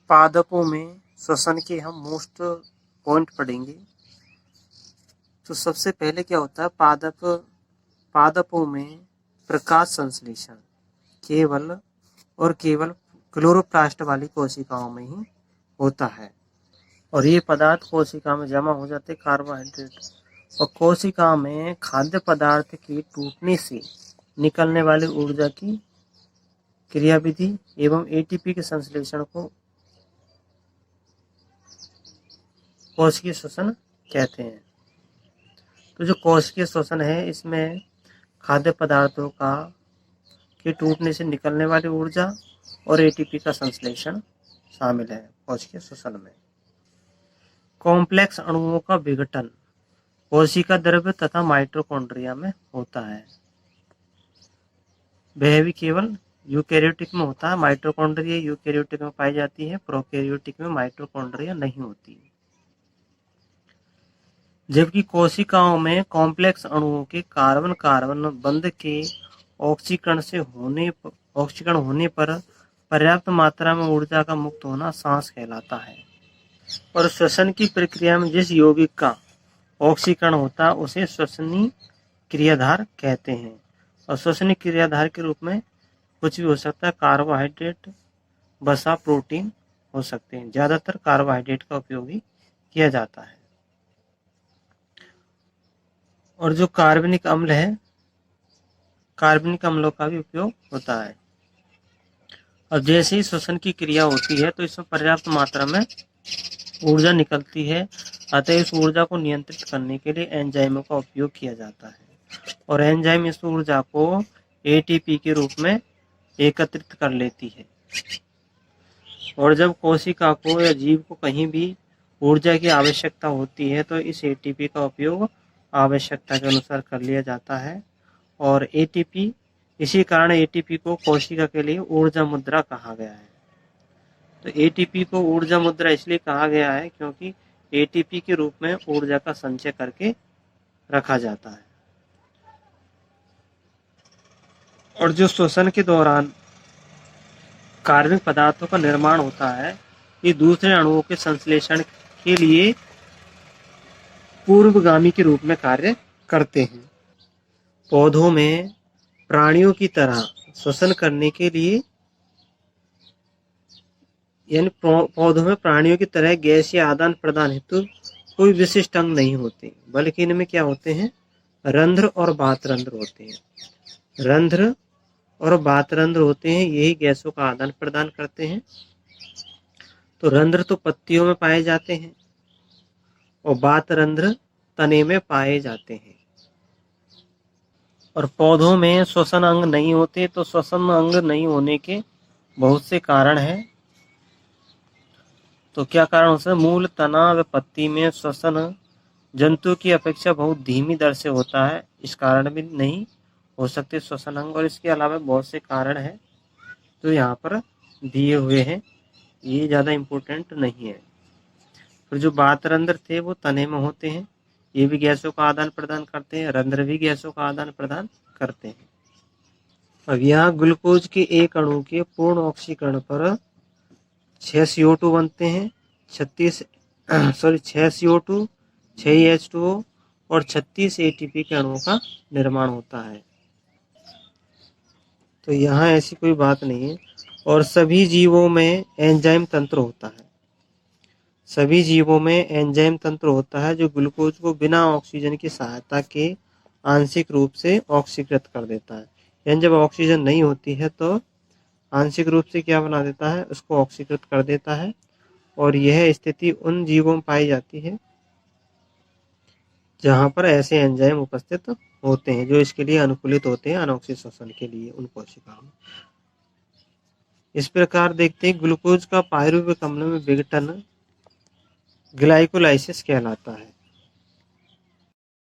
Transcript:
पादपों में श्वसन के हम मोस्ट पॉइंट पढ़ेंगे। तो सबसे पहले क्या होता है, पादपों में प्रकाश संश्लेषण केवल और केवल क्लोरोप्लास्ट वाली कोशिकाओं में ही होता है, और ये पदार्थ कोशिका में जमा हो जाते कार्बोहाइड्रेट, और कोशिका में खाद्य पदार्थ के टूटने से निकलने वाली ऊर्जा की क्रियाविधि एवं एटीपी के संश्लेषण को कोशिकीय श्वसन कहते हैं। तो जो कोशिकीय श्वसन है, इसमें खाद्य पदार्थों का के टूटने से निकलने वाली ऊर्जा और एटीपी का संश्लेषण शामिल है कोशिकीय श्वसन में। कॉम्प्लेक्स अणुओं का विघटन कोशिका द्रव्य तथा माइटोकॉन्ड्रिया में होता है। वह भी केवल यूकैरियोटिक में होता है। माइटोकॉन्ड्रिया यूकैरियोटिक में पाई जाती है, प्रोकैरियोटिक में माइटोकॉन्ड्रिया नहीं होती। जबकि कोशिकाओं में कॉम्प्लेक्स अणुओं के कार्बन कार्बन बंध के ऑक्सीकरण होने पर पर्याप्त मात्रा में ऊर्जा का मुक्त होना सांस कहलाता है। और श्वसन की प्रक्रिया में जिस यौगिक का ऑक्सीकरण होता है उसे श्वसनी क्रियाधार कहते हैं। और श्वसनी क्रियाधार के रूप में कुछ भी हो सकता है, कार्बोहाइड्रेट, वसा, प्रोटीन हो सकते हैं। ज्यादातर कार्बोहाइड्रेट का उपयोग ही किया जाता है। और जो कार्बनिक अम्ल है, कार्बनिक अम्लों का भी उपयोग होता है। और जैसे ही श्वसन की क्रिया होती है तो इसमें पर्याप्त मात्रा में ऊर्जा निकलती है, अतः इस ऊर्जा को नियंत्रित करने के लिए एंजाइमों का उपयोग किया जाता है, और एंजाइम इस ऊर्जा को एटीपी के रूप में एकत्रित कर लेती है। और जब कोशिका को या जीव को कहीं भी ऊर्जा की आवश्यकता होती है तो इस एटीपी का उपयोग आवश्यकता के अनुसार कर लिया जाता है। और एटीपी, इसी कारण एटीपी को कोशिका के लिए ऊर्जा मुद्रा कहा गया है। तो एटीपी को ऊर्जा मुद्रा इसलिए कहा गया है क्योंकि एटीपी के रूप में ऊर्जा का संचय करके रखा जाता है। और जो श्वसन के दौरान कार्बनिक पदार्थों का निर्माण होता है, ये दूसरे अणुओं के संश्लेषण के लिए पूर्वगामी के रूप में कार्य करते हैं। पौधों में प्राणियों की तरह श्वसन करने के लिए, यानी पौधों में प्राणियों की तरह गैसीय आदान प्रदान हेतु कोई विशिष्ट अंग नहीं होते, बल्कि इनमें क्या होते हैं, रंध्र और बातरंध्र होते हैं। रंध्र और बातरंध्र होते हैं, यही गैसों का आदान प्रदान करते हैं। तो रंध्र तो पत्तियों में पाए जाते हैं और बातरंध्र तने में पाए जाते हैं। और पौधों में श्वसन अंग नहीं होते, तो श्वसन अंग नहीं होने के बहुत से कारण हैं। तो क्या कारण हो सकता है, मूल, तना व पत्ती में श्वसन जंतु की अपेक्षा बहुत धीमी दर से होता है, इस कारण भी नहीं हो सकते श्वसन अंग। और इसके अलावा बहुत से कारण हैं जो यहाँ पर दिए हुए हैं, ये ज़्यादा इम्पोर्टेंट नहीं है। फिर जो बातरंध्र थे वो तने में होते हैं, ये भी गैसों का आदान प्रदान करते हैं। रंध्र भी गैसों का आदान प्रदान करते हैं। अब यहाँ ग्लूकोज के एक अणु के पूर्ण ऑक्सीकरण पर 6 CO2 बनते हैं, 6 CO2, 6 H2O और 36 ATP के अणुओं का निर्माण होता है। तो यहाँ ऐसी कोई बात नहीं है। और सभी जीवों में एंजाइम तंत्र होता है, सभी जीवों में एंजाइम तंत्र होता है जो ग्लूकोज को बिना ऑक्सीजन की सहायता के आंशिक रूप से ऑक्सीकृत कर देता है। यानी जब ऑक्सीजन नहीं होती है तो आंशिक रूप से क्या बना देता है, उसको ऑक्सीकृत कर देता है। और यह स्थिति उन जीवों में पाई जाती है जहां पर ऐसे एंजाइम उपस्थित होते हैं जो इसके लिए अनुकूलित होते हैं, अनॉक्सिक श्वसन के लिए उन कोशिकाओं में। इस प्रकार देखते हैं ग्लूकोज का पायरुव्य अम्ल में विघटन ग्लाइकोलाइसिस कहलाता है।